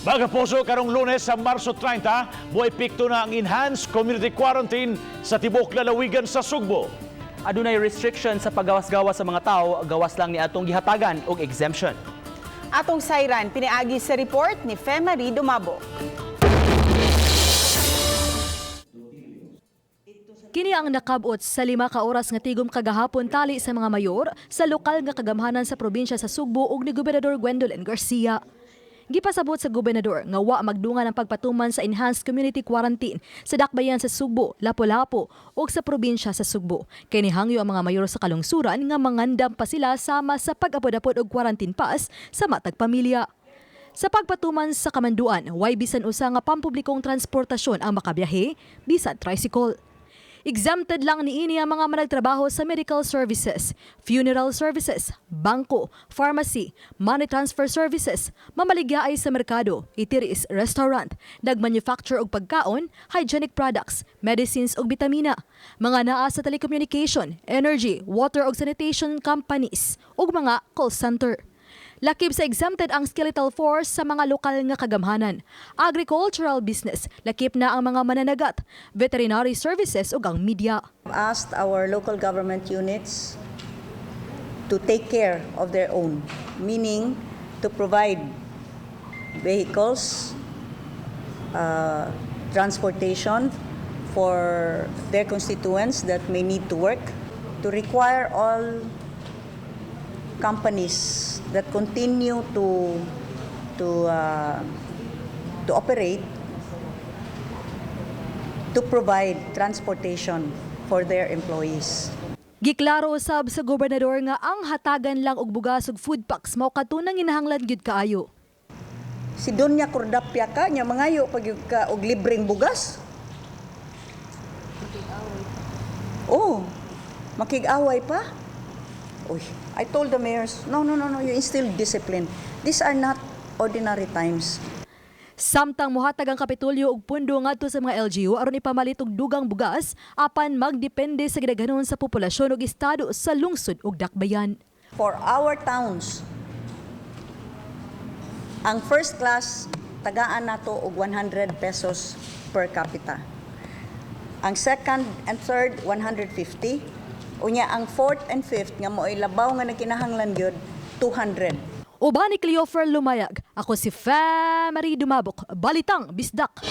Mga puso, karong Lunes sa Marso 30, Mo-Epekto na ang enhanced community quarantine sa tibuok Lalawigan sa Sugbo. Adunay restriction sa paggawas-gawas sa mga tao, gawas lang ni atong gihatagan og exemption. Atong sayran, piniagi sa report ni Femari Dumabo. Kini ang nakabot sa 5 ka oras nga tigom kagahapon tali sa mga mayor sa lokal nga kagamhanan sa probinsya sa Sugbo ug ni Gobernador Gwen and Garcia. Gipasabot sa gobernador nga wa magdungan ang pagpatuman sa enhanced community quarantine sa dakbayan sa Sugbo, Lapu-Lapu ug sa probinsya sa Sugbo. Kay nihangyo ang mga mayor sa kalungsuran nga mangandam pa sila sama sa pag-apod-apod og quarantine pass sa matag pamilya. Sa pagpatuman sa kamanduan, way bisan usa nga pampublikong transportasyon ang makabiyahe, bisan tricycle. Exempted lang niini ang mga managtrabaho sa medical services, funeral services, bangko, pharmacy, money transfer services, mamaligyaay sa merkado, itiris, restaurant, nagmanufacture og pagkaon, hygienic products, medicines ug bitamina, mga naa sa telecommunication, energy, water ug sanitation companies ug mga call center. Lakip sa exempted ang skeletal force sa mga lokal nga kagamhanan. Agricultural business, lakip na ang mga mananagat, veterinary services ug ang media. Asked our local government units to take care of their own, meaning to provide vehicles, transportation for their constituents that may need to work, to require all companies that continue to operate to provide transportation for their employees. Giklaro usab sa gobernador nga ang hatagan lang og bugas ug food packs mao katunang inahanglan gyud kaayo. Si Donya Cordapia ka nya mangayo pag ka og libreng bugas. Oh, makig-away pa. Uy, I told the mayors, no, you instill discipline. These are not ordinary times. Samtang muhatag ang Kapitolyo og pundo ngadto sa mga LGU aron ipamalit og dugang bugas apan magdepende sa gidaghanon sa populasyon ug estado sa lungsod ug dakbayan. For our towns, ang first class tagaan nato og 100 pesos per capita. Ang second and third 150. Unya ang fourth and fifth nga mo'y labaw nga nagkinahanglan gyud 200. Uban ni Cleofer Lumayag, ako si Femari Dumabok, Balitang Bisdak.